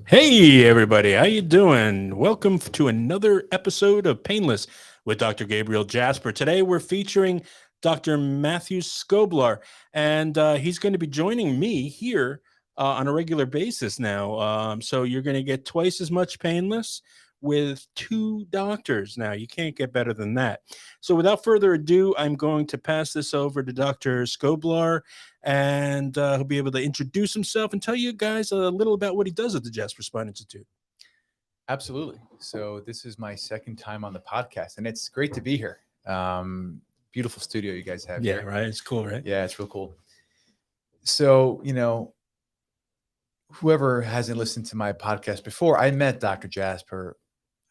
Hey everybody, how you doing? Welcome to another episode of Painless with Dr. Gabriele Jasper. Today we're featuring Dr. Matthew Skoblar, and he's going to be joining me here on a regular basis now. So you're going to get twice as much Painless with two doctors. Now you can't get better than that. So without further ado, I'm going to pass this over to Dr. Skoblar, and he'll be able to introduce himself and tell you guys a little about what he does at the Jasper Spine Institute. Absolutely. So this is my second time on the podcast, and it's great to be here. Beautiful studio you guys have Yeah, here. right. It's cool, right? Yeah, it's real cool. So, whoever hasn't listened to my podcast before, I met Dr. Jasper,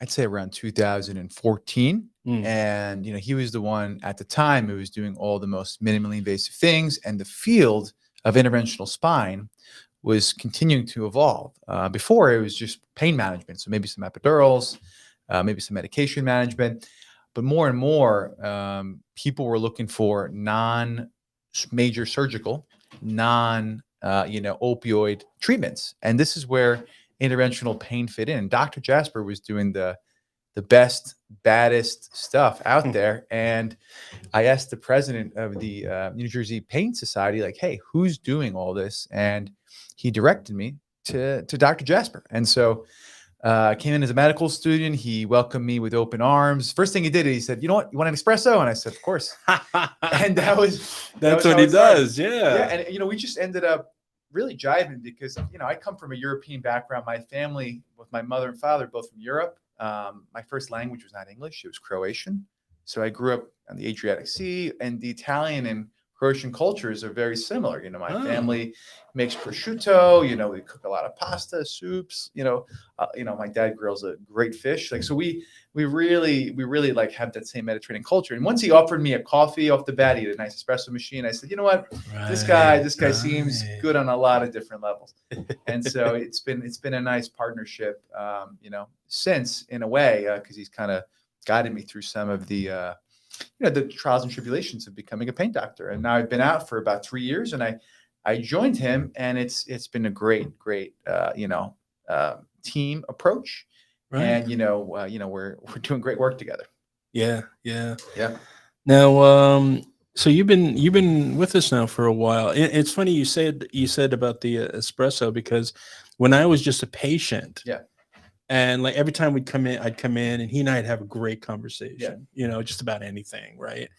I'd say around 2014. And, he was the one at the time who was doing all the most minimally invasive things, and the field of interventional spine was continuing to evolve. Before, it was just pain management. So maybe some epidurals, maybe some medication management. But more and more, people were looking for non-major surgical, opioid treatments. And this is where interventional pain fit in. Dr. Jasper was doing the best, baddest stuff out there. And I asked the president of the New Jersey Pain Society, like, hey, who's doing all this? And he directed me to Dr. Jasper. And so I came in as a medical student. He welcomed me with open arms. First thing he did, he said, you know what, you want an espresso? And I said, of course. And that's what he does. Yeah. And, we just ended up really jiving because, I come from a European background. My family, with my mother and father, both from Europe. My first language was not English. It was Croatian. So I grew up on the Adriatic Sea, and the Italian and Croatian cultures are very similar. My family makes prosciutto, we cook a lot of pasta, soups, my dad grills a great fish. So we really like have that same Mediterranean culture. And once he offered me a coffee off the bat, he had a nice espresso machine. I said, you know what, this guy seems good on a lot of different levels. And so it's been a nice partnership, since, in a way, because he's kind of guided me through some of the the trials and tribulations of becoming a pain doctor. And now I've been out for about 3 years, and I joined him, and it's been a great team approach. Right. And we're doing great work together. Yeah. Now, so you've been with us now for a while. It's funny you said about the espresso, because when I was just a patient, and like every time I'd come in, and he and I'd have a great conversation, just about anything, right?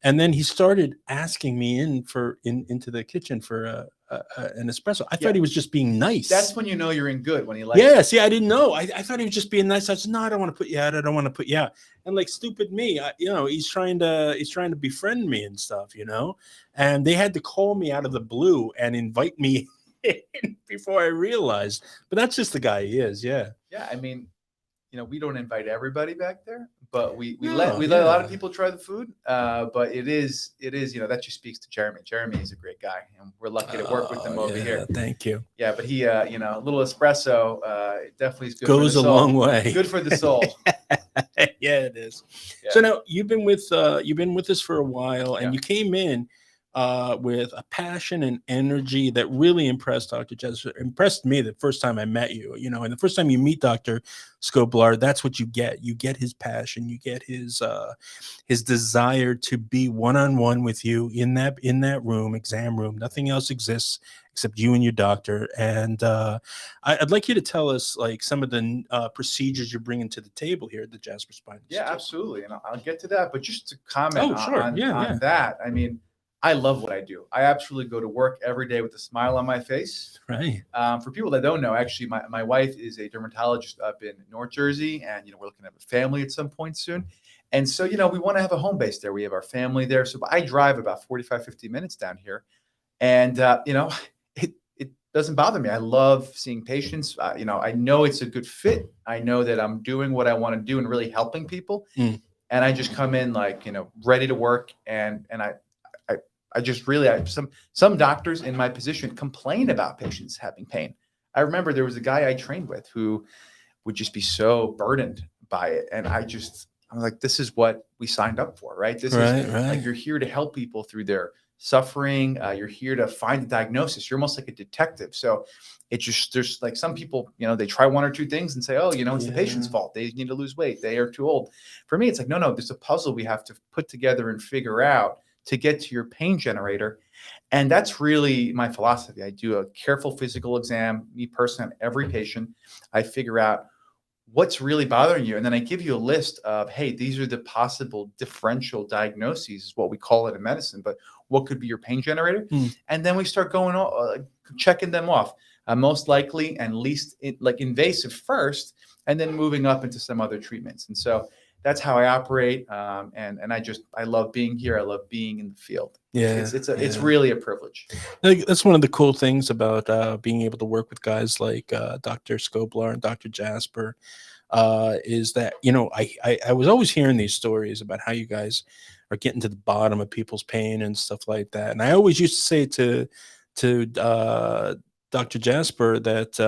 And then he started asking me into the kitchen for an espresso. I thought he was just being nice. That's when you're in good, when he likes it. See, I didn't know. I thought he was just being nice. I said, no, I don't want to put you out. I don't want to put you out. And like stupid me, he's trying to befriend me and stuff, and they had to call me out of the blue and invite me before I realized. But that's just the guy he is. Yeah. I mean, we don't invite everybody back there, but we let a lot of people try the food. But it is that just speaks to Jeremy. Jeremy is a great guy, and we're lucky to work with him over here. Thank you. Yeah, but he a little espresso it definitely is good. Goes for the a long way. Good for the soul. Yeah, it is. Yeah. So now you've been with us for a while, and you came in with a passion and energy that really impressed Dr. Jasper. Impressed me the first time I met you, and the first time you meet Dr. Skoblar, that's what you get. You get his passion, you get his desire to be one-on-one with you in that exam room. Nothing else exists except you and your doctor. And I'd like you to tell us like some of the procedures you're bringing to the table here at the Jasper Spine Institute. Yeah, absolutely. And I'll get to that, but just to comment on that, I mean, I love what I do. I absolutely go to work every day with a smile on my face. Right. For people that don't know, actually, my wife is a dermatologist up in North Jersey, and we're looking to have a family at some point soon. And so, we want to have a home base there. We have our family there. So I drive about 45, 50 minutes down here. And, it doesn't bother me. I love seeing patients. I know it's a good fit. I know that I'm doing what I want to do and really helping people. And I just come in like, ready to work. And I just really, some doctors in my position complain about patients having pain. I remember there was a guy I trained with who would just be so burdened by it. And I I'm like, this is what we signed up for, right? This is Right, like, right. you're here to help people through their suffering. You're here to find the diagnosis. You're almost like a detective. So it's just, there's like some people, they try one or two things and say, oh, it's the patient's Yeah. fault. They need to lose weight. They are too old. For me, it's like, no, there's a puzzle we have to put together and figure out to get to your pain generator. And that's really my philosophy. I do a careful physical exam, me personally, on every patient. I figure out what's really bothering you. And then I give you a list of, hey, these are the possible differential diagnoses, is what we call it in medicine, but what could be your pain generator? Mm. And then we start going checking them off, most likely and least invasive first, and then moving up into some other treatments. And so that's how I operate. And I love being here. I love being in the field. Yeah, It's really a privilege. Like, that's one of the cool things about being able to work with guys like Dr. Skoblar and Dr. Jasper, is that I was always hearing these stories about how you guys are getting to the bottom of people's pain and stuff like that. And I always used to say to Dr. Jasper that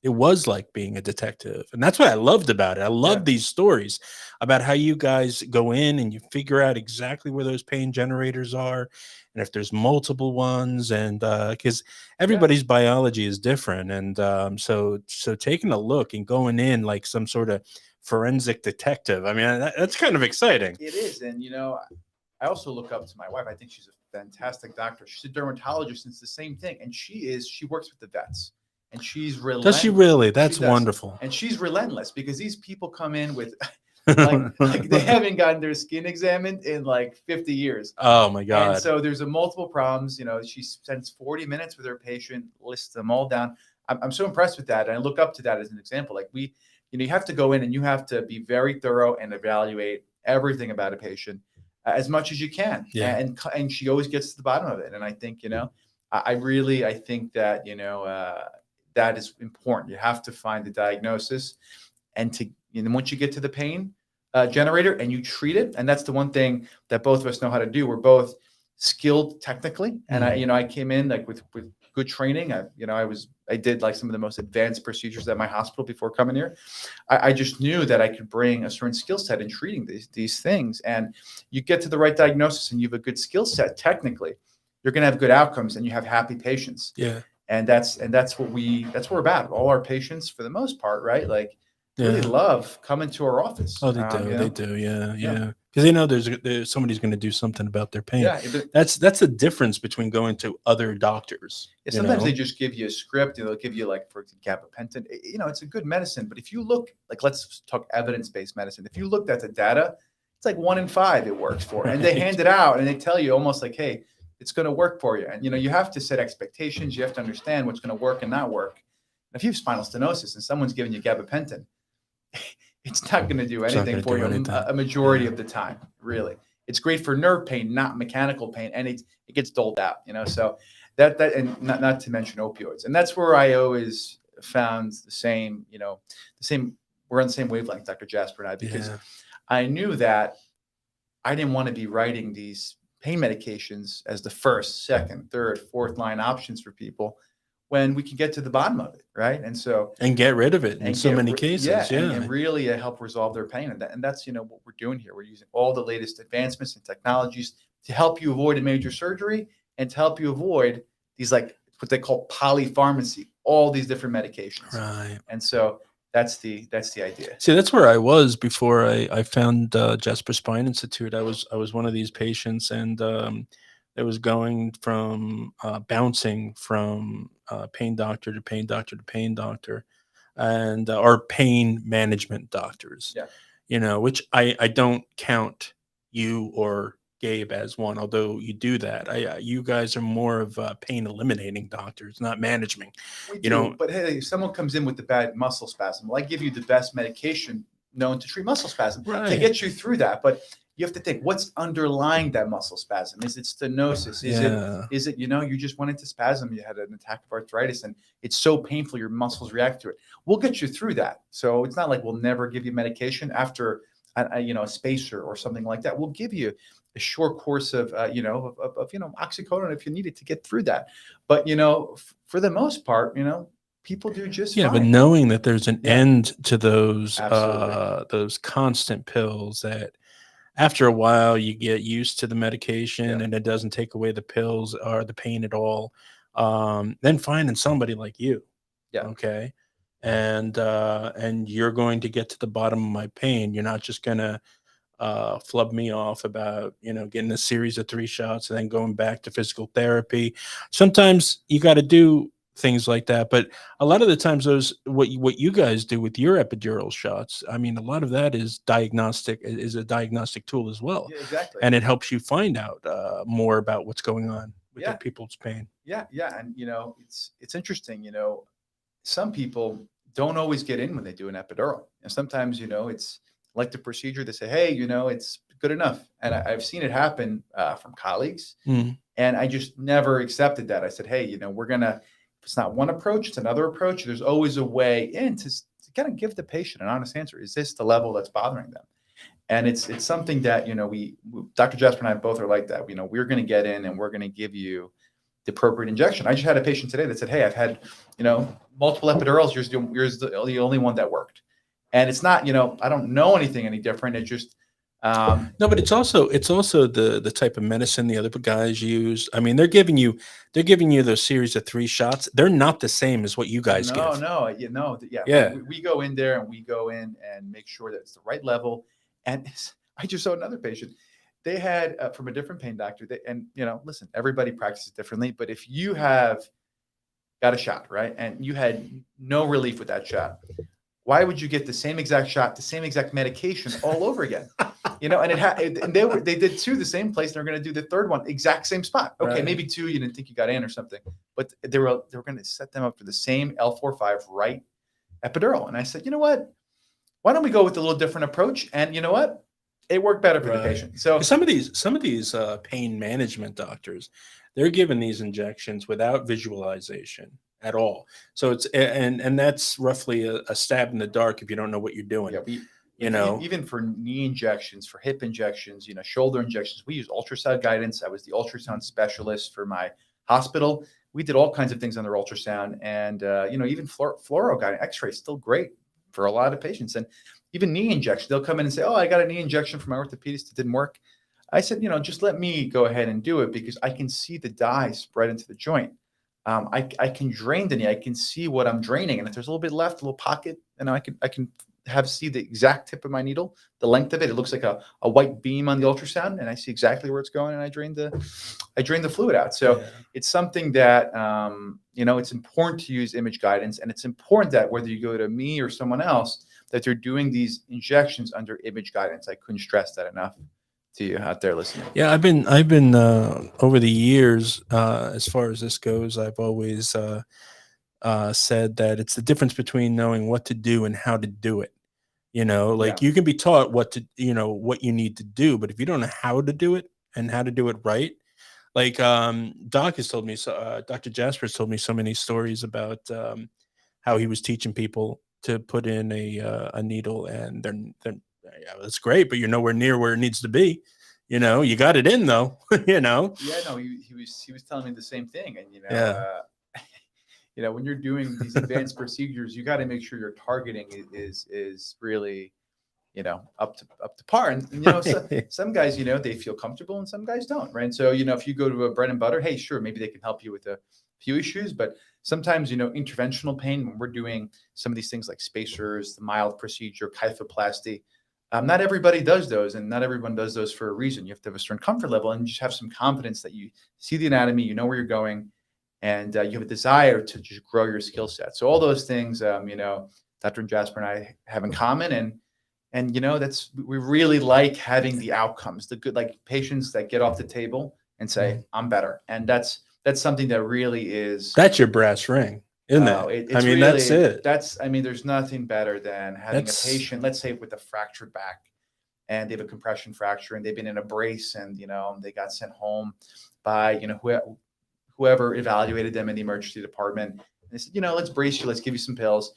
it was like being a detective, and that's what I loved about it. I love Yeah. these stories about how you guys go in and you figure out exactly where those pain generators are, and if there's multiple ones, and because everybody's biology is different, and so taking a look and going in like some sort of forensic detective, I mean, that's kind of exciting. It is. And, I also look up to my wife. I think she's a fantastic doctor. She's a dermatologist, and it's the same thing. And she works with the vets, and she's relentless. Does she really? That's She does. wonderful. And she's relentless because these people come in with like they haven't gotten their skin examined in like 50 years. Oh my And God. so there's multiple problems. She spends 40 minutes with her patient, lists them all down. I'm so impressed with that. And I look up to that as an example. Like you have to go in and you have to be very thorough and evaluate everything about a patient as much as you can. Yeah. And she always gets to the bottom of it. And I think, I think that, that is important. You have to find the diagnosis, and once you get to the pain generator and you treat it. And that's the one thing that both of us know how to do. We're both skilled technically. And I came in like with good training. I did like some of the most advanced procedures at my hospital before coming here. I just knew that I could bring a certain skill set in treating these things. And you get to the right diagnosis and you have a good skill set technically, you're going to have good outcomes and you have happy patients. Yeah. And that's what we're about. All our patients, for the most part, right? Like, really love coming to our office. Oh, they do. They do. Yeah. Yeah. Because they know there's somebody's going to do something about their pain. Yeah. That's the difference between going to other doctors. Sometimes they just give you a script. They'll give you, like, for example, gabapentin. It's a good medicine. But if you look, like, let's talk evidence-based medicine. If you looked at the data, it's like 1 in 5 it works for. And they hand it out and they tell you almost like, hey, it's going to work for you. And, you have to set expectations. You have to understand what's going to work and not work. And if you have spinal stenosis and someone's giving you gabapentin, it's not going to do anything for you a majority of the time, really. It's great for nerve pain, not mechanical pain, and it gets doled out, so that and not to mention opioids. And that's where I always found the same, we're on the same wavelength, Dr. Jasper and I, because I knew that I didn't want to be writing these pain medications as the first, second, third, fourth line options for people, when we can get to the bottom of it, right? And get rid of it in so many cases. And really help resolve their pain. And that's what we're doing here. We're using all the latest advancements and technologies to help you avoid a major surgery and to help you avoid these, like, what they call polypharmacy, all these different medications. Right. And so that's the idea. See, that's where I was before I found Jasper Spine Institute. I was one of these patients, and it was going from bouncing from pain doctor to pain doctor to pain doctor, and or pain management doctors. Yeah. Which I don't count you or Gabe as one, although you do that. You guys are more of pain eliminating doctors, not management. We do, but hey, if someone comes in with the bad muscle spasm, well, I give you the best medication known to treat muscle spasm to get you through that. But you have to think, what's underlying that muscle spasm? Is it stenosis? Is it, you just went into spasm, you had an attack of arthritis, and it's so painful your muscles react to it. We'll get you through that. So it's not like we'll never give you medication after a spacer or something like that. We'll give you a short course of oxycodone if you need it to get through that. But for the most part, people do just Yeah, but fine. knowing that there's an Yeah, end to absolutely. those constant pills, that after a while you get used to the medication Yeah, and it doesn't take away the pills or the pain at all. Then finding somebody like you, yeah, okay, and you're going to get to the bottom of my pain. You're not just gonna flub me off about getting a series of 3 shots and then going back to physical therapy. Sometimes you got to do things like that, but a lot of the times those what you guys do with your epidural shots, I mean, a lot of that is a diagnostic tool as well, yeah, exactly. and it helps you find out more about what's going on with their Yeah, people's pain. yeah, yeah. And it's interesting. Some people don't always get in when they do an epidural, and sometimes it's like the procedure. They say, hey, it's good enough, and I've seen it happen from colleagues, Mm. and I just never accepted that. I said, hey, we're gonna. If it's not one approach, it's another approach. There's always a way in to kind of give the patient an honest answer. Is this the level that's bothering them? And it's something that Dr. Jasper and I both are like that. We're going to get in and we're going to give you the appropriate injection. I just had a patient today that said, hey, I've had multiple epidurals. Yours the only one that worked. And it's not I don't know anything any different. It's just No, but it's also the type of medicine the other guys use. I mean, they're giving you those series of 3 shots. They're not the same as what you guys no, give. no, yeah. Yeah. We go in there and we go in and make sure that it's the right level. And I just saw another patient. They had from a different pain doctor. And listen, everybody practices differently. But if you have got a shot, right, and you had no relief with that shot, why would you get the same exact shot, the same exact medication all over again? And and they did 2 the same place. And they're going to do the third one, exact same spot. Okay, Right. maybe 2 you didn't think you got in or something, but they were going to set them up for the same L4-5 right epidural. And I said, you know what? Why don't we go with a little different approach? And you know what? It worked better for the Right. patient. So 'Cause some of these pain management doctors, they're given these injections without visualization at all. So and that's roughly a stab in the dark if you don't know what you're doing. yeah, we You like know. even for knee injections, for hip injections, shoulder injections, we use ultrasound guidance. I was the ultrasound specialist for my hospital. We did all kinds of things on their ultrasound, and even fluoro guidance, X-ray is still great for a lot of patients, and even knee injection. They'll come in and say, "Oh, I got a knee injection from my orthopedist that didn't work." I said, just let me go ahead and do it because I can see the dye spread into the joint. I can drain the knee. I can see what I'm draining, and if there's a little bit left, a little pocket, I can see the exact tip of my needle, the length of it. It looks like a white beam on the ultrasound, and I see exactly where it's going, and I drain the fluid out. So Yeah. it's something that it's important to use image guidance, and it's important that whether you go to me or someone else, that they're doing these injections under image guidance. I couldn't stress that enough to you out there listening. Yeah, I've been over the years, as far as this goes, I've always said that it's the difference between knowing what to do and how to do it. Yeah, Like you can be taught what you need to do, but if you don't know how to do it and how to do it right, like Dr. Jasper has told me so many stories about how he was teaching people to put in a needle, and they're yeah, that's great, but you're nowhere near where it needs to be. You got it in though. yeah. No, he was telling me the same thing, and Yeah. when you're doing these advanced procedures, you got to make sure your targeting is really up to par. And some guys they feel comfortable and some guys don't, right? And so if you go to a bread and butter, hey, sure, maybe they can help you with a few issues, but sometimes interventional pain, when we're doing some of these things like spacers, the mild procedure, kyphoplasty, not everybody does those, and not everyone does those for a reason. You have to have a certain comfort level and just have some confidence that you see the anatomy, you know where you're going, and you have a desire to just grow your skill set. So all those things, Dr. Jasper and I have in common, and that's we really like having the outcomes, the good, like patients that get off the table and say, I'm better. And that's something that really is That's your brass ring, isn't it? I it's mean, that's really it. there's nothing better than having a That's patient, let's say with a fractured back, and they have a compression fracture and they've been in a brace, and they got sent home by whoever evaluated them in the emergency department. And they said, let's brace you, let's give you some pills,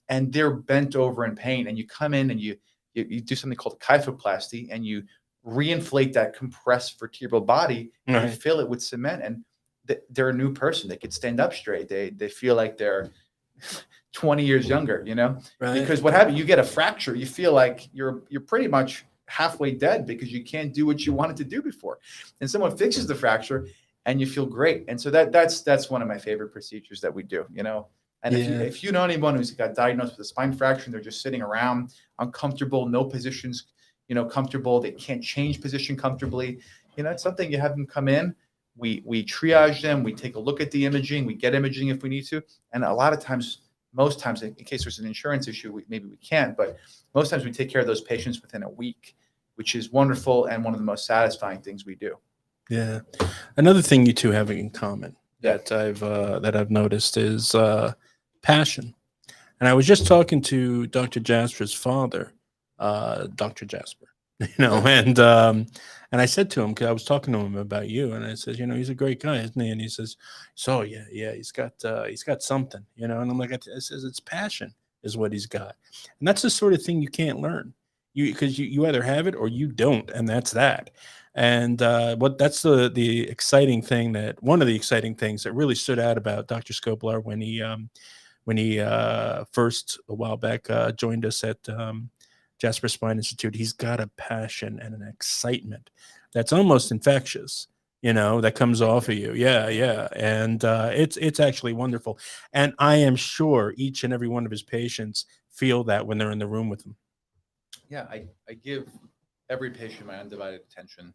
and they're bent over in pain, and you come in and you do something called kyphoplasty, and you reinflate that compressed vertebral body, and you fill it with cement, and they're a new person. They could stand up straight. They feel like they're 20 years younger, you know, Right. because what happened, you get a fracture, you feel like you're pretty much halfway dead because you can't do what you wanted to do before. And someone fixes the fracture and you feel great. And so that's one of my favorite procedures that we do, you know. And if you know anyone who's got diagnosed with a spine fracture and they're just sitting around uncomfortable, no positions, you know, comfortable, they can't change position comfortably, you know, it's something you have them come in. We triage them, we take a look at the imaging, we get imaging if we need to. And a lot of times, most times, in case there's an insurance issue, maybe we can't, but most times we take care of those patients within a week, which is wonderful and one of the most satisfying things we do. Yeah. Another thing you two have in common that I've noticed is passion. And I was just talking to Dr. Jasper's father, Dr. Jasper, you know, and I said to him, because I was talking to him about you, and I said, you know, he's a great guy, isn't he? And he says, so yeah, he's got something, you know. And I'm like, I says, it's passion is what he's got, and that's the sort of thing you can't learn, because you either have it or you don't, and that's that. And that's the exciting thing, that one of the exciting things that really stood out about Dr. Skoblar when he first a while back joined us at Jasper Spine Institute. He's got a passion and an excitement that's almost infectious, you know, that comes off of you. Yeah. And it's actually wonderful. And I am sure each and every one of his patients feel that when they're in the room with him. Yeah, I give every patient my undivided attention.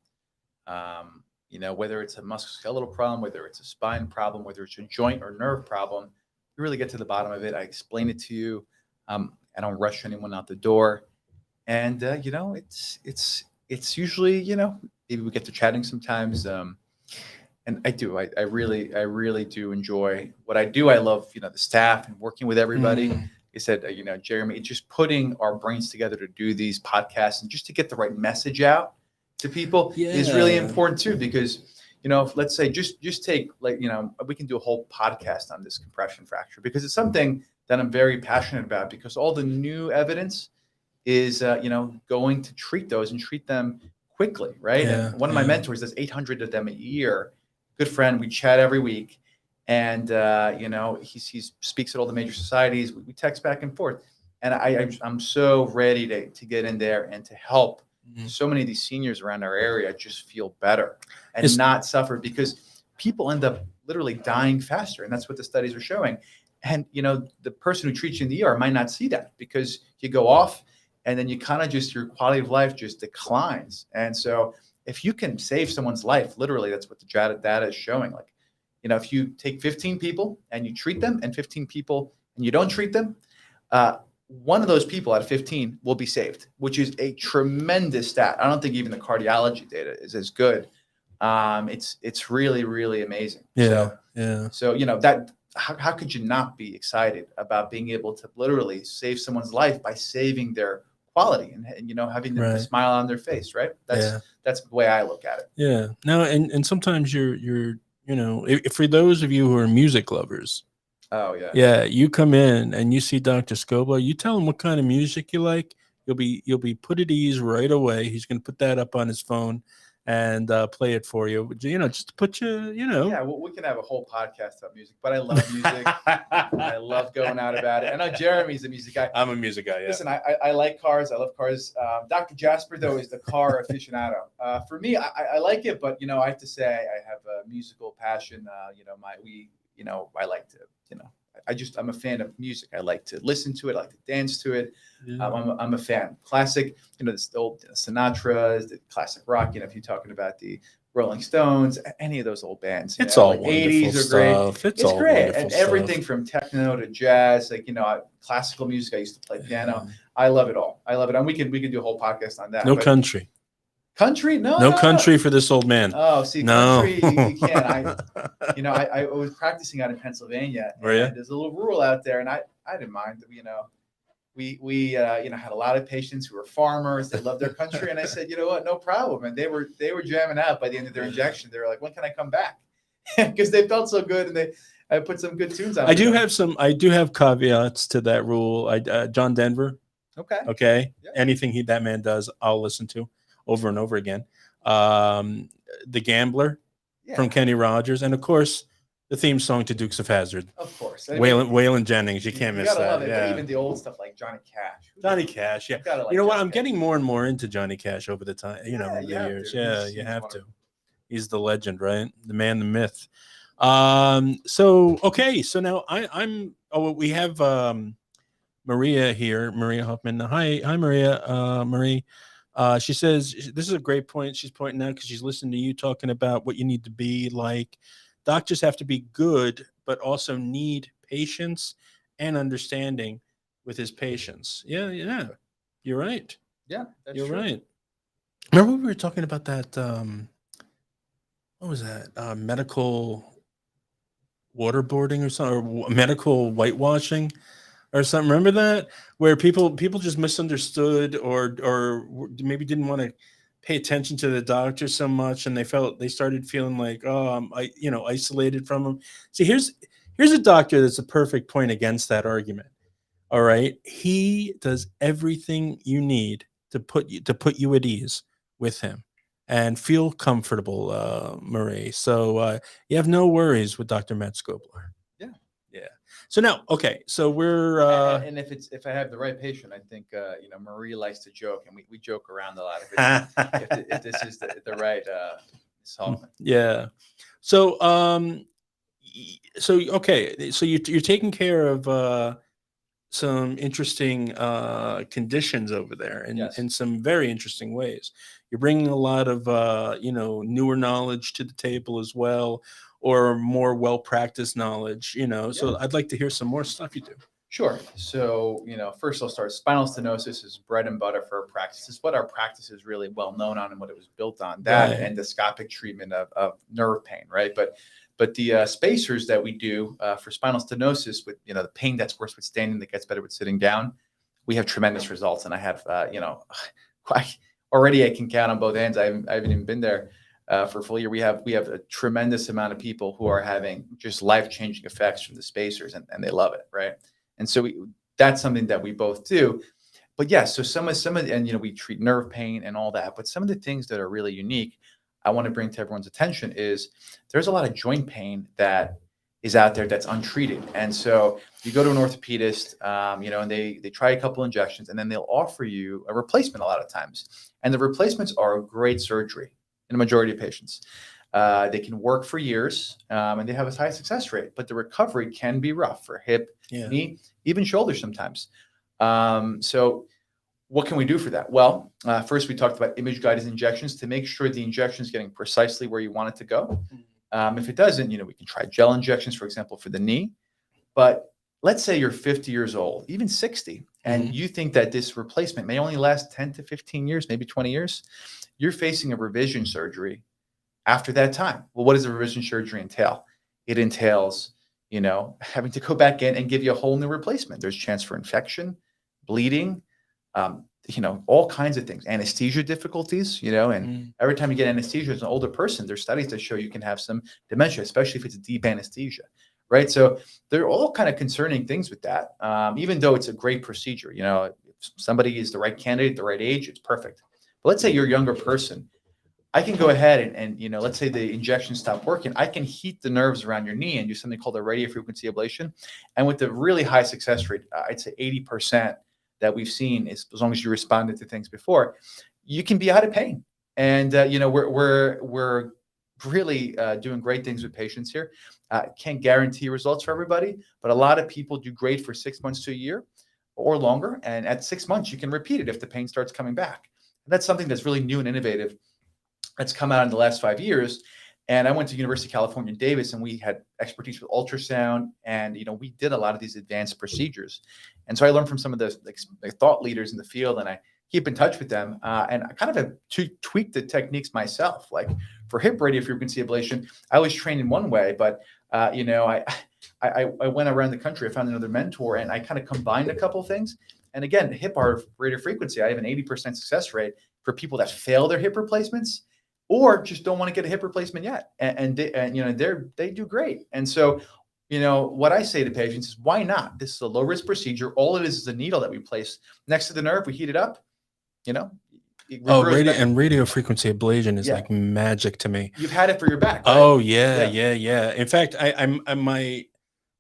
You know, whether it's a musculoskeletal problem, whether it's a spine problem, whether it's a joint or nerve problem, you really get to the bottom of it. I explain it to you. I don't rush anyone out the door. And, you know, it's usually, you know, maybe we get to chatting sometimes. And I really do enjoy what I do. I love, you know, the staff and working with everybody. I said, you know, Jeremy, just putting our brains together to do these podcasts and just to get the right message out to people is really important too, because, you know, if, let's say just take, like, you know, we can do a whole podcast on this compression fracture, because it's something that I'm very passionate about, because all the new evidence is, you know, going to treat those and treat them quickly. Right. And one of my mentors does 800 of them a year. Good friend. We chat every week. And, you know, he speaks at all the major societies. We text back and forth. And I'm so ready to get in there and to help so many of these seniors around our area just feel better and not suffer, because people end up literally dying faster. And that's what the studies are showing. And, you know, the person who treats you in the ER might not see that, because you go off and then you kind of just, your quality of life just declines. And so if you can save someone's life, literally, that's what the data is showing. Like, you know, if you take 15 people and you treat them, and 15 people and you don't treat them, one of those people out of 15 will be saved, which is a tremendous stat. I don't think even the cardiology data is as good. It's really, really amazing. So, you know, that how could you not be excited about being able to literally save someone's life by saving their quality and you know, having them smile on their face, right? That's the way I look at it. Yeah. No, and sometimes you're you know, if for those of you who are music lovers, you come in and you see Dr. Skoblar, you tell him what kind of music you like, you'll be put at ease right away. He's going to put that up on his phone and play it for you. You know, just to put you, you know. Yeah, well, we can have a whole podcast about music, but I love music. I love going out about it. I know Jeremy's a music guy. I'm a music guy, yeah. Listen, I like cars. I love cars. Dr. Jasper, though, is the car aficionado. For me, I like it, but, you know, I have to say I have a musical passion. You know, I like to, you know, I'm a fan of music. I like to listen to it. I like to dance to it. I'm a fan. Classic, you know, this old Sinatra, the classic rock. You know, if you're talking about the Rolling Stones, any of those old bands. It's all like 80s are stuff. Great. It's great, and everything from techno to jazz. Like, you know, classical music. I used to play piano. I love it all. And we can do a whole podcast on that. No country. Country? No country for this old man. Oh, see, country, you can't. I was practicing out in Pennsylvania. And there's a little rural out there, and I didn't mind. You know, we had a lot of patients who were farmers. They loved their country, and I said, you know what, no problem. And they were jamming out by the end of their injection. They were like, when can I come back? Because they felt so good, and I put some good tunes on. I do have caveats to that rule. John Denver. Okay. Yeah. Anything that man does, I'll listen to over and over again. The Gambler from Kenny Rogers, and of course The theme song to Dukes of Hazzard. Of course. Waylon Jennings. You can't miss gotta that. love it. Yeah. But even the old stuff like Johnny Cash. Johnny Cash. Yeah. Gotta like You know what? Johnny I'm Cash. getting more and more into Johnny Cash over the time. Over the you have years. to. Yeah, He's you have wonderful. to. He's the legend, right? The man, the myth. So okay. So now I'm. Oh, we have Maria here. Maria Hoffman. Hi, Maria. Marie. She says this is a great point. She's pointing out because she's listening to you talking about what you need to be like. Doctors have to be good, but also need patience and understanding with his patients. Yeah, you're right. Yeah, that's You're true. right. Remember we were talking about that? What was that? Medical waterboarding or something, or medical whitewashing or something. Remember that, where people just misunderstood or maybe didn't want to pay attention to the doctor so much, and they started feeling like, oh, isolated from him. See, here's a doctor that's a perfect point against that argument. All right, he does everything you need to put you at ease with him and feel comfortable, Marie. So you have no worries with Dr. Matt Skoblar. Yeah. So now, okay. So we're and if I have the right patient, I think Marie likes to joke, and we joke around a lot. If this is the right solvent. Yeah. So okay. So you're taking care of some interesting conditions over there, and Yes. in some very interesting ways. You're bringing a lot of newer knowledge to the table as well, or more well-practiced knowledge. So I'd like to hear some more stuff you do. Sure. So, first I'll start. Spinal stenosis is bread and butter for our practice. It's what our practice is really well known on and what it was built on. That Right. endoscopic treatment of nerve pain, right? But the spacers that we do for spinal stenosis with, the pain that's worse with standing, that gets better with sitting down, we have tremendous results. And I have, already I can count on both hands. I haven't even been there for a full year. We have a tremendous amount of people who are having just life-changing effects from the spacers, and they love it, right? And so that's something that we both do. But yeah, so some of and we treat nerve pain and all that. But some of the things that are really unique, I want to bring to everyone's attention is there's a lot of joint pain that is out there that's untreated. And so you go to an orthopedist, and they try a couple injections, and then they'll offer you a replacement a lot of times. And the replacements are great surgery in a majority of patients. They can work for years, and they have a high success rate, but the recovery can be rough for hip, knee, even shoulder sometimes. So what can we do for that? Well, first we talked about image-guided injections to make sure the injection is getting precisely where you want it to go. If it doesn't, we can try gel injections, for example, for the knee. But let's say you're 50 years old, even 60, and you think that this replacement may only last 10 to 15 years, maybe 20 years. You're facing a revision surgery after that time. Well, what does a revision surgery entail? It entails, having to go back in and give you a whole new replacement. There's chance for infection, bleeding, all kinds of things, anesthesia difficulties, and every time you get anesthesia as an older person, there's studies that show you can have some dementia, especially if it's a deep anesthesia, right? So there are all kind of concerning things with that, even though it's a great procedure. If somebody is the right candidate, the right age, it's perfect. But let's say you're a younger person. I can go ahead and let's say the injection stopped working. I can heat the nerves around your knee and do something called a radiofrequency ablation. And with the really high success rate, I'd say 80% that we've seen, is as long as you responded to things before, you can be out of pain. And we're really doing great things with patients here. Can't guarantee results for everybody, but a lot of people do great for 6 months to a year or longer. And at 6 months, you can repeat it if the pain starts coming back. And that's something that's really new and innovative that's come out in the last 5 years. And I went to University of California, Davis, and we had expertise with ultrasound, and we did a lot of these advanced procedures. And so I learned from some of the thought leaders in the field, and I keep in touch with them. And I kind of have to tweak the techniques myself. Like for hip radiofrequency ablation, I was trained in one way, but I went around the country. I found another mentor, and I kind of combined a couple of things. And again, hip radiofrequency, I have an 80% success rate for people that fail their hip replacements, or just don't want to get a hip replacement yet. And they do great. And so, what I say to patients is, why not? This is a low risk procedure. All it is a needle that we place next to the nerve. We heat it up, Oh, reverse back. radio frequency ablation is Yeah. like magic to me. You've had it for your back, right? Oh yeah. In fact, I'm my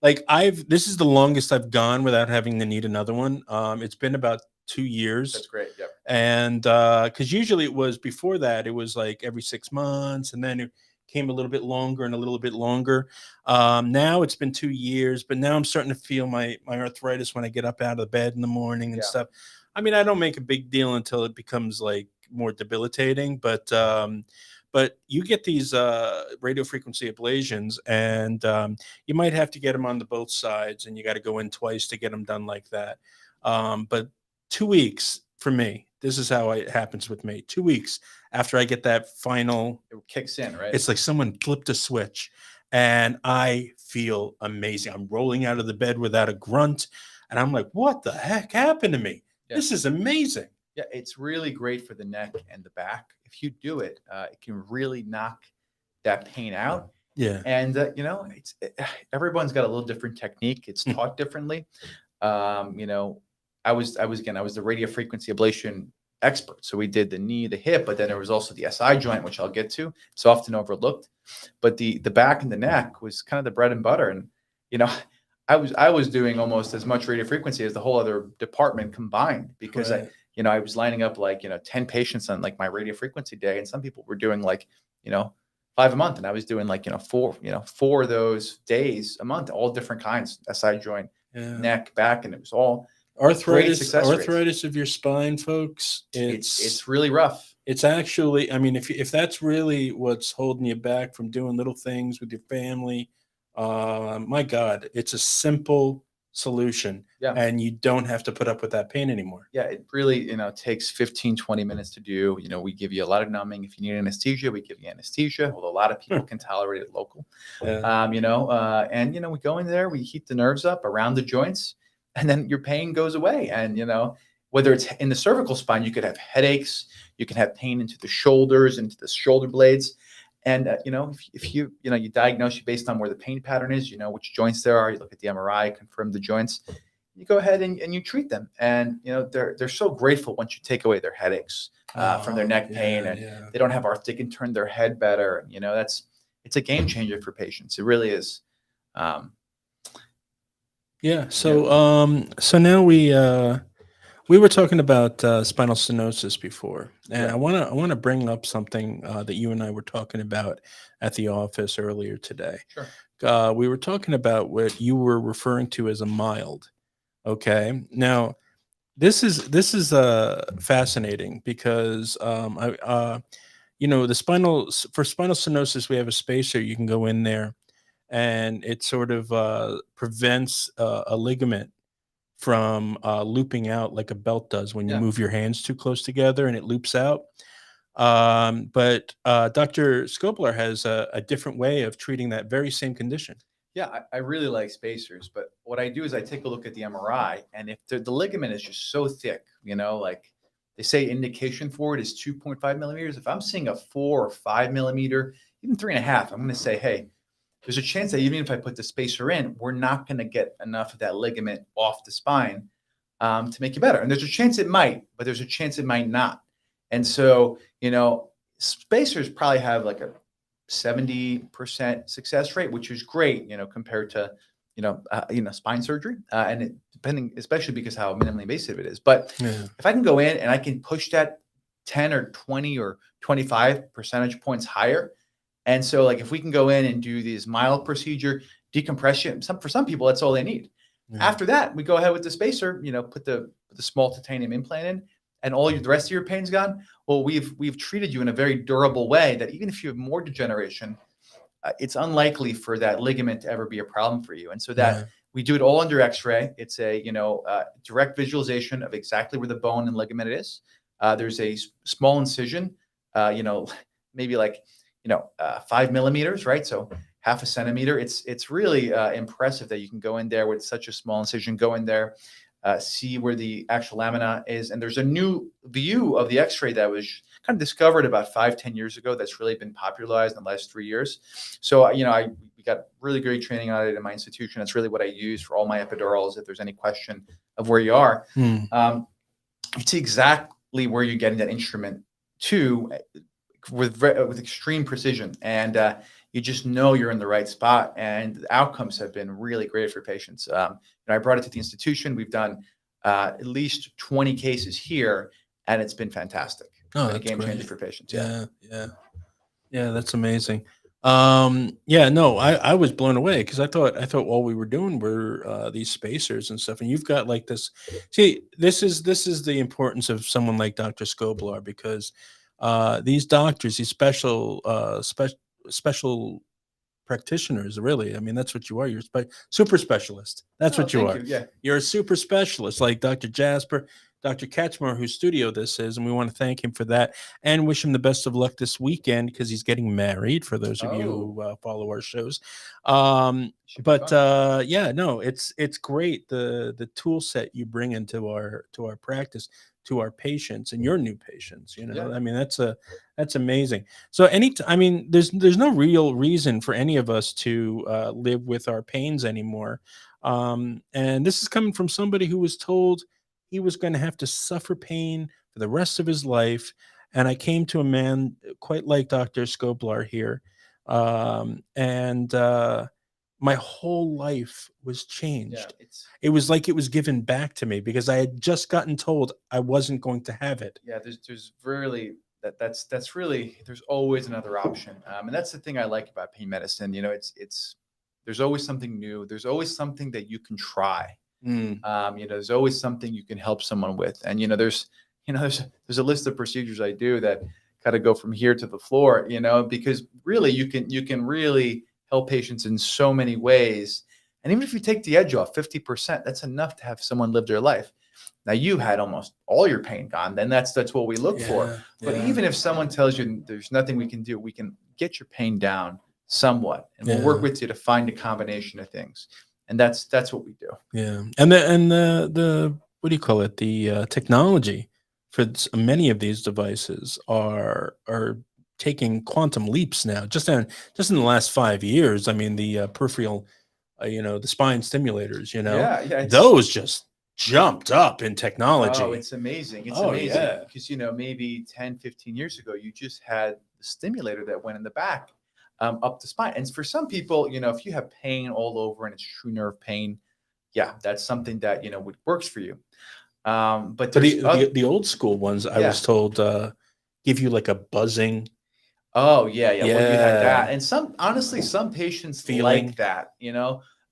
like this is the longest I've gone without having to need another one. It's been about 2 years. That's great. Yep. And because usually it was before that, it was like every 6 months, and then it came a little bit longer and a little bit longer. Now it's been 2 years, but now I'm starting to feel my arthritis when I get up out of the bed in the morning and stuff. I mean, I don't make a big deal until it becomes like more debilitating, but you get these radio frequency ablations, and you might have to get them on both sides, and you got to go in twice to get them done like that. But 2 weeks for me, this is how it happens with me. 2 weeks after I get that final, it kicks in, right? It's like someone flipped a switch, and I feel amazing. I'm rolling out of the bed without a grunt, and I'm like, what the heck happened to me? Yeah. This is amazing. Yeah, it's really great for the neck and the back. If you do it, it can really knock that pain out. Yeah. And, everyone's got a little different technique. It's taught differently. I was the radio frequency ablation expert. So we did the knee, the hip, but then there was also the SI joint, which I'll get to. It's often overlooked, but the back and the neck was kind of the bread and butter. And, I was doing almost as much radio frequency as the whole other department combined, because right. I was lining up like, 10 patients on like my radio frequency day. And some people were doing like, 5 a month. And I was doing like, 4 of those days a month, all different kinds, SI joint, neck, back. And it was all arthritis of your spine, folks. It's really rough. It's actually, I mean, if that's really what's holding you back from doing little things with your family, my God, it's a simple solution. Yeah. And you don't have to put up with that pain anymore. Yeah, it really, takes 15, 20 minutes to do. We give you a lot of numbing. If you need anesthesia, we give you anesthesia, although a lot of people can tolerate it local. Yeah. We go in there, we heat the nerves up around the joints, and then your pain goes away. And, whether it's in the cervical spine, you could have headaches, you can have pain into the shoulders, into the shoulder blades. And, if you diagnose you based on where the pain pattern is, which joints there are, you look at the MRI, confirm the joints, you go ahead and you treat them. And, they're so grateful once you take away their headaches from their neck pain, and they don't have they can turn their head better. It's a game changer for patients. It really is. So now we were talking about spinal stenosis before, and I want to bring up something that you and I were talking about at the office earlier today. Sure. We were talking about what you were referring to as a mild. Okay. Now, this is fascinating because the for spinal stenosis, we have a spacer. You can go in there, and it sort of prevents a ligament from looping out like a belt does when you move your hands too close together, and it loops out. But Dr. Skoblar has a different way of treating that very same condition. Yeah, I really like spacers, but what I do is I take a look at the MRI, and if the ligament is just so thick, like they say indication for it is 2.5 millimeters. If I'm seeing a 4 or 5 millimeter, even 3.5, I'm going to say, hey, there's a chance that even if I put the spacer in, we're not going to get enough of that ligament off the spine to make you better. And there's a chance it might, but there's a chance it might not. And so, spacers probably have like a 70% success rate, which is great, compared to, spine surgery. And depending, especially because how minimally invasive it is. But if I can go in and I can push that 10 or 20 or 25 percentage points higher. And so like, if we can go in and do this mild procedure, decompression, for some people, that's all they need. After that, we go ahead with the spacer, put the small titanium implant in, and the rest of your pain's gone. Well, we've treated you in a very durable way that even if you have more degeneration, it's unlikely for that ligament to ever be a problem for you. And so that we do it all under X-ray. It's a direct visualization of exactly where the bone and ligament is. There's a small incision, maybe like 5 millimeters, right? So half a centimeter. It's really impressive that you can go in there with such a small incision, go in there, see where the actual lamina is. And there's a new view of the X-ray that was kind of discovered about 5-10 years ago that's really been popularized in the last 3 years. So, we got really great training on it in my institution. That's really what I use for all my epidurals. If there's any question of where you are, you see exactly where you're getting that instrument to with extreme precision, and you just know you're in the right spot, and the outcomes have been really great for patients. I brought it to the institution. We've done at least 20 cases here, and it's been fantastic. It's Oh, been a that's game changer great. for patients. Yeah, that's amazing. Yeah, no, I was blown away because I thought all we were doing were these spacers and stuff, and you've got like this. See, this is the importance of someone like Dr. Skoblar, because these doctors, these special practitioners, really, I mean, that's what you are. You're super specialist. That's Oh, what you thank are. you. Yeah. You're a super specialist, like Dr. Jasper, Dr. Ketchmar, whose studio this is, and we want to thank him for that and wish him the best of luck this weekend because he's getting married. For those of you Oh, who follow our shows, um, should be but fun. yeah, no, it's great, the tool set you bring into our practice, to our patients and your new patients. Yeah. I mean, that's amazing. So I mean, there's no real reason for any of us to live with our pains anymore. And this is coming from somebody who was told he was going to have to suffer pain for the rest of his life. And I came to a man quite like Dr. Skoblar here. And my whole life was Yeah. changed. It was like it was given back to me because I had just gotten told I wasn't going to have it. Yeah. There's really that's really, there's always another option, and that's the thing I like about pain medicine. It's there's always something new. There's always something that you can try. Mm, There's always something you can help someone with, and there's a list of procedures I do that kind of go from here to the floor. Because really you can really help patients in so many ways, and even if you take the edge off 50%, that's enough to have someone live their life. Now you had almost all your pain gone, then that's what we look for. yeah, But yeah, even if someone tells you there's nothing we can do, we can get your pain down somewhat, and we'll work yeah, with you to find a combination of things. And that's what we do. yeah. And the what do you call it? The technology for many of these devices are taking quantum leaps now. Just in the last 5 years, I mean, the peripheral, the spine stimulators, Yeah, yeah, those just jumped up in oh, technology. it's amazing. It's Oh amazing yeah, because maybe 10, 15 years ago, you just had the stimulator that went in the back, up the spine. And for some people, if you have pain all over and it's true nerve pain, yeah, that's something that works for you. But but there's the old school ones, I yeah. was told, give you like a buzzing, Oh, yeah, yeah. Well, you had yeah, that. And honestly, some patients like feeling, that.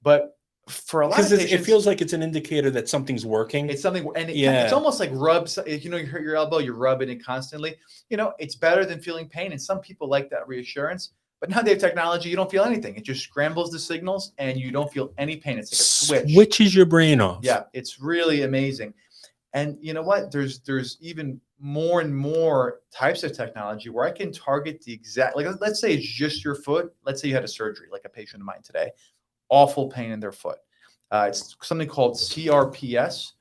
But for a lot because of it patients, feels like it's an indicator that something's working. it's something, and it's Yeah, almost like rubs. You hurt your elbow, you're rubbing it constantly. It's better than feeling pain. And some people like that reassurance. But now they have technology, you don't feel anything. It just scrambles the signals and you don't feel any pain. It's like a switch. switches your brain off. Yeah, it's really amazing. And you know what? There's even more and more types of technology where I can target the exact, like, let's say it's just your foot. Let's say you had a surgery, like a patient of mine today, awful pain in their foot. It's something called CRPS,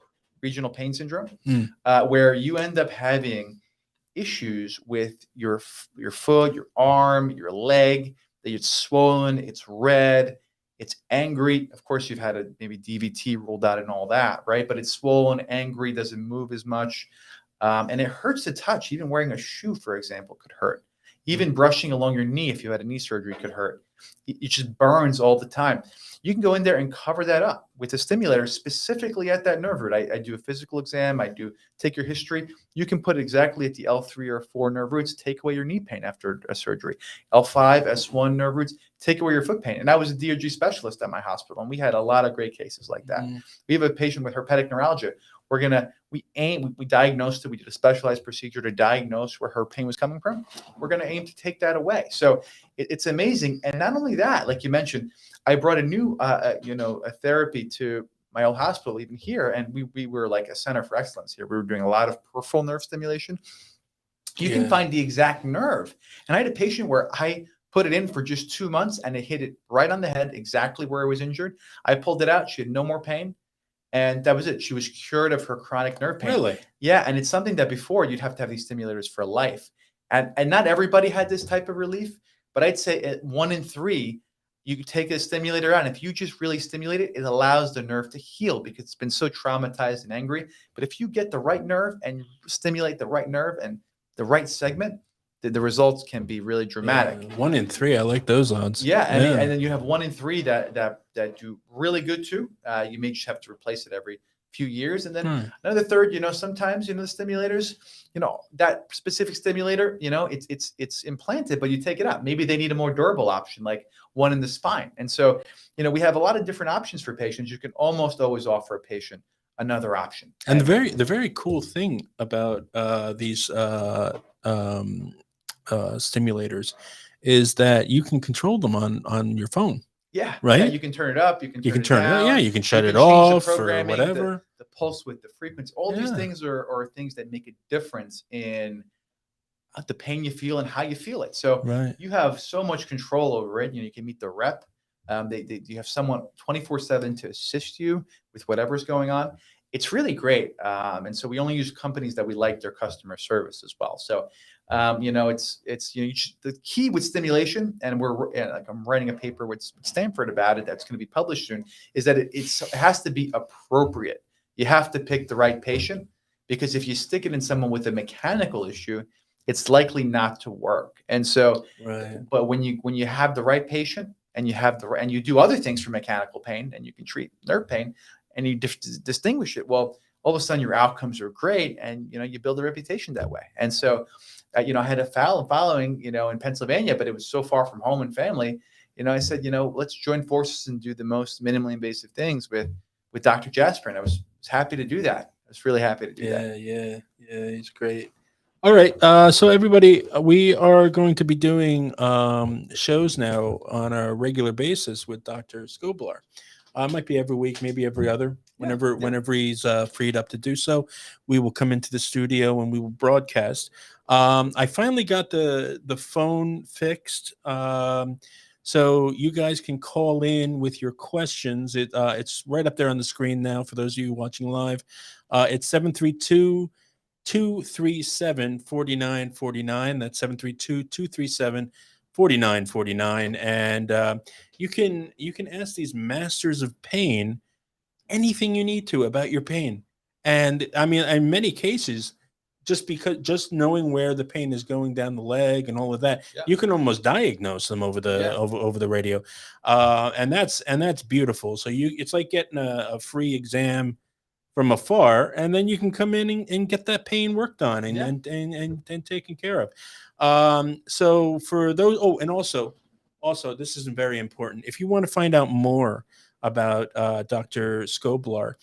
regional pain syndrome, Mm. where you end up having issues with your foot, your arm, your leg, that it's swollen, it's red, it's angry. Of course, you've had maybe DVT ruled out and all that, right? But it's swollen, angry, doesn't move as much. And it hurts to touch. Even wearing a shoe, for example, could hurt. Even brushing along your knee, if you had a knee surgery, could hurt. It just burns all the time. You can go in there and cover that up with a stimulator specifically at that nerve root. I do a physical exam. I do take your history. You can put it exactly at the L3 or 4 nerve roots, take away your knee pain after a surgery. L5, S1 nerve roots, take away your foot pain. And I was a DRG specialist at my hospital, and we had a lot of great cases like that. Mm. We have a patient with herpetic neuralgia. We diagnosed it. We did a specialized procedure to diagnose where her pain was coming from. We're going to aim to take that away. So it's amazing. And not only that, like you mentioned, I brought a new, a therapy to my old hospital, even here. And we were like a center for excellence here. We were doing a lot of peripheral nerve stimulation. You can find the exact nerve. And I had a patient where I put it in for just 2 months and it hit it right on the head, exactly where it was injured. I pulled it out. She had no more pain. And that was it. She was cured of her chronic nerve pain. Really? Yeah. And it's something that before you'd have to have these stimulators for life. And not everybody had this type of relief, but I'd say 1 in 3 you can take a stimulator out, and if you just really stimulate it, it allows the nerve to heal because it's been so traumatized and angry. But if you get the right nerve and you stimulate the right nerve and the right segment, the results can be really dramatic. Yeah, 1 in 3. I like those odds. Yeah, and then you have 1 in 3 that do really good too. You may just have to replace it every few years, and then another third. Sometimes the stimulators, that specific stimulator, it's implanted, but you take it out. Maybe they need a more durable option, like one in the spine. And so, we have a lot of different options for patients. You can almost always offer a patient another option. And the very cool thing about these stimulators is that you can control them on your phone. Yeah, right. Yeah, you can turn it up. You can turn it down. down. Yeah, you can shut it change the off or programming, whatever. The pulse width, the frequency. All these things are things that make a difference in the pain you feel and how you feel it. So you have so much control over it. You can meet the rep. You have someone 24/7 to assist you with whatever's going on. It's really great. And so we only use companies that we like their customer service as well. So, the key with stimulation, and I'm writing a paper with Stanford about it that's going to be published soon, is that it has to be appropriate. You have to pick the right patient, because if you stick it in someone with a mechanical issue, it's likely not to work. And so, but when you have the right patient and you do other things for mechanical pain, and you can treat nerve pain, and you distinguish it, well, all of a sudden your outcomes are great, and you build a reputation that way. And so, I had a following, in Pennsylvania, but it was so far from home and family. I said, let's join forces and do the most minimally invasive things with Dr. Jasper, and I was happy to do that. I was really happy to do that. Yeah, he's great. All right, so everybody, we are going to be doing shows now on a regular basis with Dr. Skoblar. Might be every week, maybe every other. Whenever he's freed up to do so, we will come into the studio and we will broadcast. I finally got the phone fixed, so you guys can call in with your questions. It's right up there on the screen now for those of you watching live. It's 732-237-4949. That's 732-237-4949. And you can ask these masters of pain anything you need to about your pain. And I mean, in many cases, just knowing where the pain is going down the leg and all of that, you can almost diagnose them over the over the radio. And that's beautiful. So it's like getting a free exam from afar, and then you can come in and get that pain worked on and taken care of. So for those, and also this is very important. If you want to find out more about Dr. Skoblar,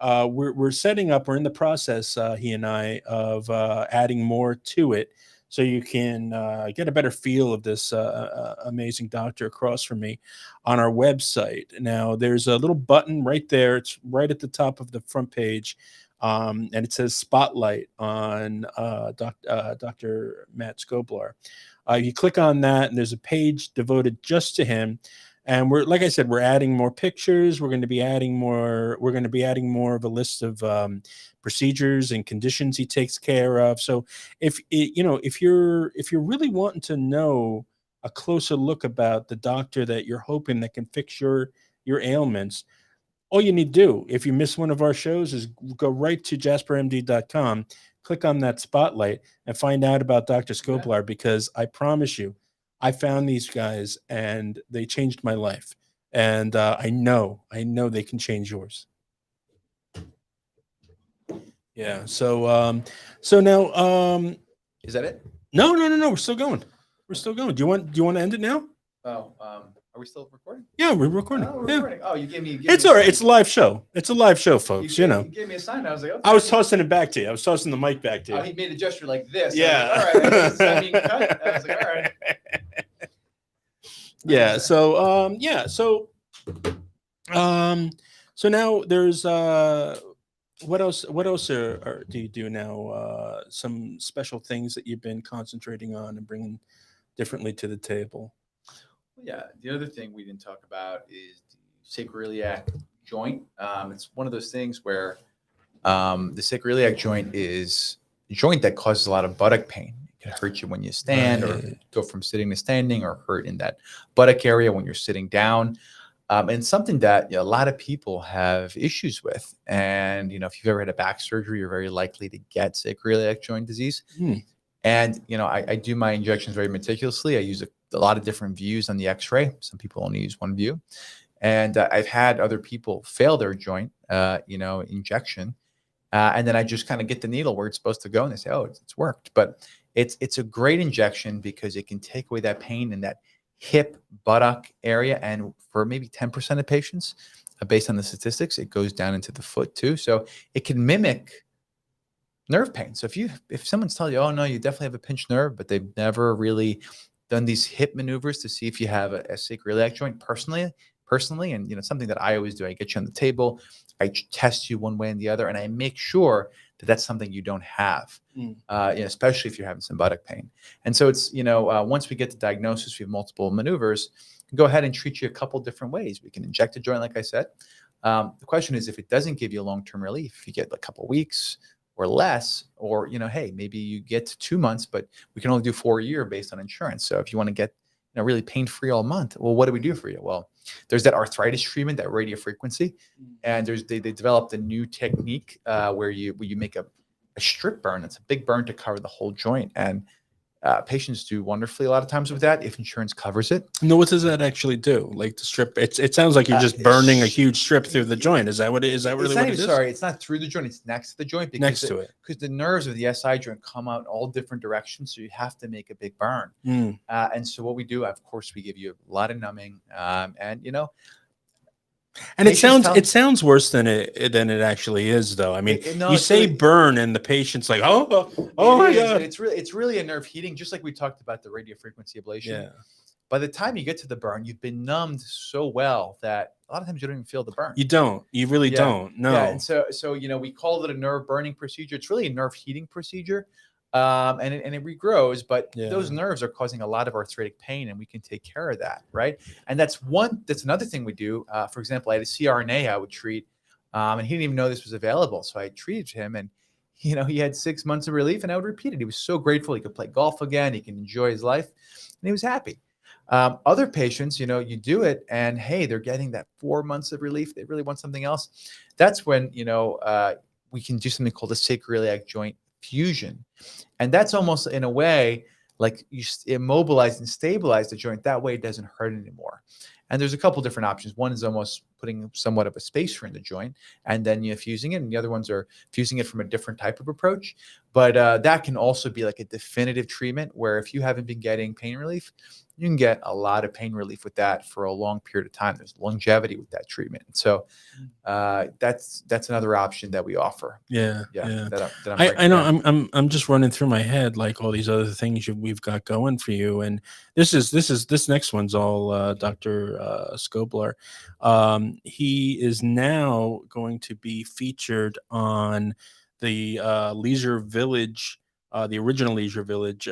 we're setting up. We're in the process, he and I, of adding more to it, so you can get a better feel of this amazing doctor across from me on our website. Now, there's a little button right there. It's right at the top of the front page, and it says Spotlight on Dr. Matt Skoblar. You click on that, and there's a page devoted just to him. And like I said, we're adding more pictures. We're going to be adding more. We're going to be adding more of a list of procedures and conditions he takes care of. So if you're really wanting to know a closer look about the doctor that you're hoping that can fix your ailments, all you need to do, if you miss one of our shows, is go right to jaspermd.com, click on that spotlight, and find out about Dr. Skoblar, because I promise you, I found these guys and they changed my life. And I know they can change yours. Yeah. So now, is that it? No. We're still going. Do you want to end it now? Oh, are we still recording? Yeah, we're recording. Oh, we're recording. Oh, you gave me. It's all right. It's a live show. It's a live show, folks. You gave me a sign. I was like, okay. I was tossing it back to you. I was tossing the mic back to you. Oh, he made a gesture like this. Yeah. I was like, all right. Does that mean cut? I was like, all right. Yeah. So now there's what else do you do now? Some special things that you've been concentrating on and bringing differently to the table. Yeah. The other thing we didn't talk about is the sacroiliac joint. It's one of those things where the sacroiliac joint is a joint that causes a lot of buttock pain. It It hurts you when you stand or Right. go from sitting to standing, or hurt in that buttock area when you're sitting down. And something that a lot of people have issues with. And, if you've ever had a back surgery, you're very likely to get sacroiliac joint disease. Hmm. And, I do my injections very meticulously. I use a lot of different views on the x-ray. Some people only use one view. And I've had other people fail their joint, injection. And then I just kind of get the needle where it's supposed to go, and they say, oh, it's worked. But it's a great injection because it can take away that pain in that hip buttock area. And for maybe 10% of patients, based on the statistics, it goes down into the foot too. So it can mimic nerve pain. So if someone's telling you, oh no, you definitely have a pinched nerve, but they've never really done these hip maneuvers to see if you have a sacroiliac joint personally, and something that I always do, I get you on the table, I test you one way and the other, and I make sure that that's something you don't have, especially if you're having some buttock pain. And so it's once we get the diagnosis, we have multiple maneuvers. Go ahead and treat you a couple different ways. We can inject a joint, like I said. The question is, if it doesn't give you long-term relief, if you get a couple weeks or less, or hey, maybe you get to 2 months, but we can only do 4 a year based on insurance. So if you want to get really pain-free all month, well, what do we do for you? Well, there's that arthritis treatment, that radiofrequency, and they developed a new technique where you make a strip burn. It's a big burn to cover the whole joint, and patients do wonderfully a lot of times with that if insurance covers it. No, what does that actually do? Like the strip, it sounds like you're just burning a huge strip through the joint. Is that what it is? Is that really what it is? Sorry, it's not through the joint. It's next to the joint. Next to it. Because the nerves of the SI joint come out all different directions. So you have to make a big burn. And so what we do, of course, we give you a lot of numbing. And it sounds worse than it actually is, though. I mean, you say burn, and the patient's like, oh my God. It's really a nerve heating, just like we talked about the radiofrequency ablation. Yeah. By the time you get to the burn, you've been numbed so well that a lot of times you don't even feel the burn. You don't. You really don't. No. Yeah. And so we call it a nerve burning procedure. It's really a nerve heating procedure. And it regrows, but those nerves are causing a lot of arthritic pain, and we can take care of that, right? And that's another thing we do. For example, I had a CRNA I would treat, and he didn't even know this was available. So I treated him, and he had 6 months of relief, and I would repeat it. He was so grateful. He could play golf again. He can enjoy his life, and he was happy. Other patients, you do it, and hey, they're getting that 4 months of relief. They really want something else. That's when we can do something called a sacroiliac joint fusion. And that's almost in a way like you immobilize and stabilize the joint. That way it doesn't hurt anymore. And there's a couple different options. One is almost putting somewhat of a spacer in the joint and then fusing it. And the other ones are fusing it from a different type of approach. But that can also be like a definitive treatment where if you haven't been getting pain relief, you can get a lot of pain relief with that for a long period of time. There's longevity with that treatment. So that's another option that we offer. Yeah. I know. I'm just running through my head like all these other things we've got going for you, and this next one's all Dr. Skoblar. He is now going to be featured on the Leisure Village, the original Leisure Village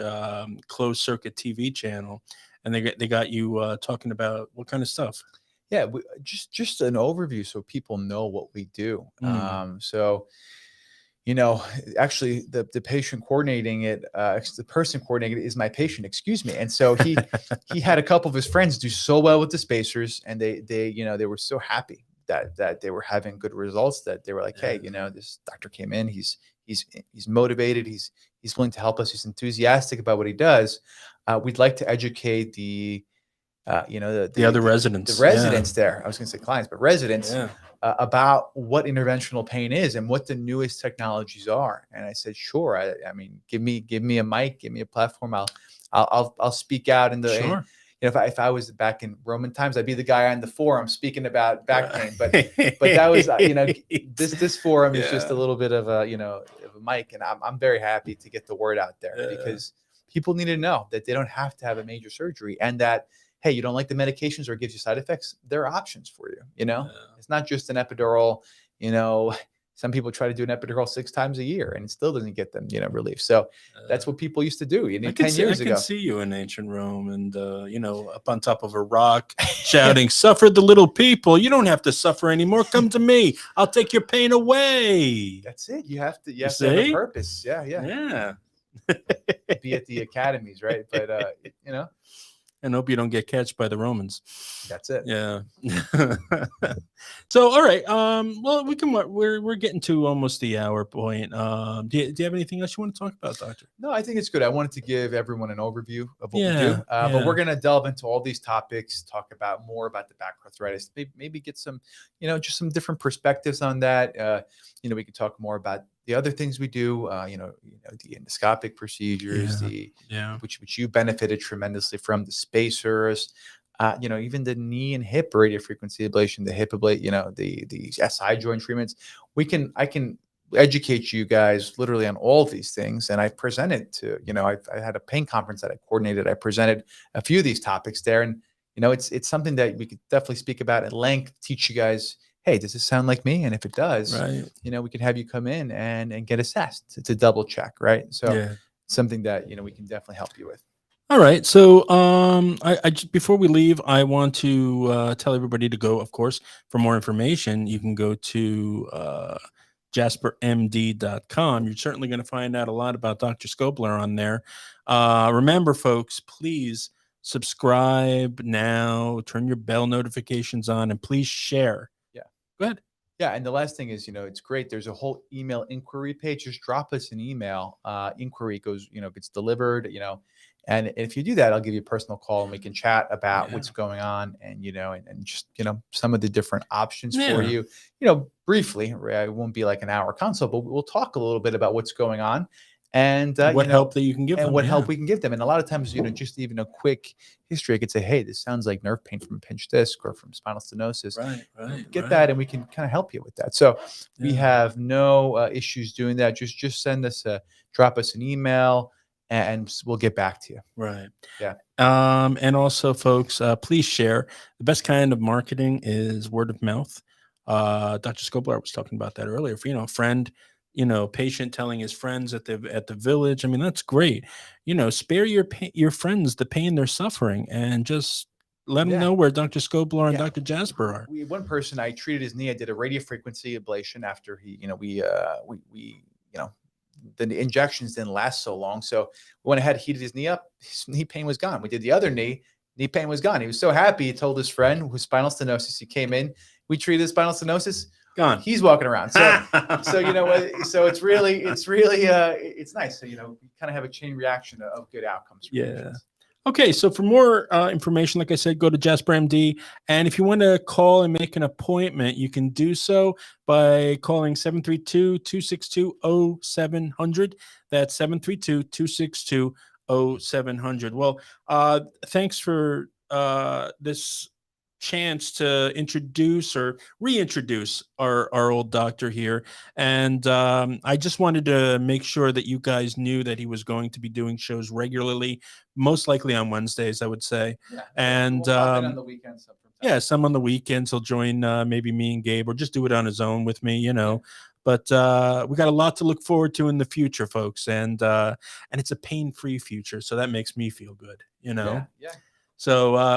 closed circuit TV channel. And they got you talking about what kind of stuff? Yeah, just an overview so people know what we do. So, actually, the patient coordinating it, the person coordinating it is my patient. Excuse me. And so he had a couple of his friends do so well with the spacers, and they were so happy that they were having good results that they were like, hey, this doctor came in. He's motivated. He's willing to help us. He's enthusiastic about what he does. We'd like to educate the other residents. The residents there. I was going to say clients, but residents about what interventional pain is and what the newest technologies are. And I said, sure. I mean, give me a mic, give me a platform. I'll speak out in the. Sure. If I was back in Roman times, I'd be the guy on the forum speaking about back pain. But that was this forum is just a little bit of a mic, and I'm very happy to get the word out there because people need to know that they don't have to have a major surgery, and that hey, you don't like the medications or it gives you side effects. There are options for you. It's not just an epidural. Some people try to do an epidural 6 times a year and it still doesn't get them, relief. So that's what people used to do. 10 years ago. I can see you in ancient Rome and, up on top of a rock shouting, suffer the little people. You don't have to suffer anymore. Come to me. I'll take your pain away. That's it. You have to have a purpose. Yeah. be at the academies, right? But you know, and hope you don't get catched by the Romans. that's it. Yeah. So, all right. Well, we can. We're getting to almost the hour point. Do you have anything else you want to talk about, Doctor? No, I think it's good. I wanted to give everyone an overview of what we do, Yeah, but we're going to delve into all these topics, talk about more about the back arthritis, maybe get some, just some different perspectives on that. We can talk more about the other things we do, the endoscopic procedures, which you benefited tremendously from, the spacers, even the knee and hip radiofrequency ablation, the hip ablation, the SI joint treatments. I can educate you guys literally on all these things. And I presented to, I had a pain conference that I coordinated. I presented a few of these topics there. And, it's something that we could definitely speak about at length, teach you guys, hey, does this sound like me? And if it does, right, we can have you come in and get assessed to double check. Right. So something that, we can definitely help you with. All right. So, I just, before we leave, I want to tell everybody to go, of course, for more information. You can go to jaspermd.com. You're certainly going to find out a lot about Dr. Skoblar on there. Remember, folks, please subscribe now, turn your bell notifications on, and please share. Yeah. Go ahead. Yeah. And the last thing is, it's great. There's a whole email inquiry page. Just drop us an email. Inquiry goes, gets delivered, and if you do that, I'll give you a personal call and we can chat about what's going on and, and just, some of the different options for you, briefly. Right? It won't be like an hour consult, but we'll talk a little bit about what's going on and what help that you can give and them. what help we can give them. And a lot of times, just even a quick history, I could say, hey, this sounds like nerve pain from a pinched disc or from spinal stenosis. Right. Get that, and we can kind of help you with that. So we have no issues doing that. Just send us drop us an email, and we'll get back to you. Right. Yeah. And also, folks, please share. The best kind of marketing is word of mouth. Dr. Skoblar was talking about that earlier. For, a friend, patient telling his friends at the village. I mean, that's great. Spare your friends the pain they're suffering, and just let them know where Dr. Skoblar and Dr. Jasper are. We one person, I treated his knee. I did a radiofrequency ablation after he, the injections didn't last so long. So we went ahead, heated his knee up. His knee pain was gone. We did the other knee pain was gone. He was so happy. He told his friend with spinal stenosis. He came in. We treated his spinal stenosis. Gone. He's walking around. So, so it's really, it's nice. So, we kind of have a chain reaction of good outcomes. Okay, so for more information, like I said, go to Jasper MD. And if you want to call and make an appointment, you can do so by calling 732-262-0700. That's 732-262-0700. Well, thanks for this chance to introduce or reintroduce our old doctor here. And I just wanted to make sure that you guys knew that he was going to be doing shows regularly, most likely on Wednesdays, I would say. And we'll pop in on the weekends. Some on the weekends. He'll join maybe me and Gabe, or just do it on his own with me, But we got a lot to look forward to in the future, folks. And it's a pain-free future. So that makes me feel good, So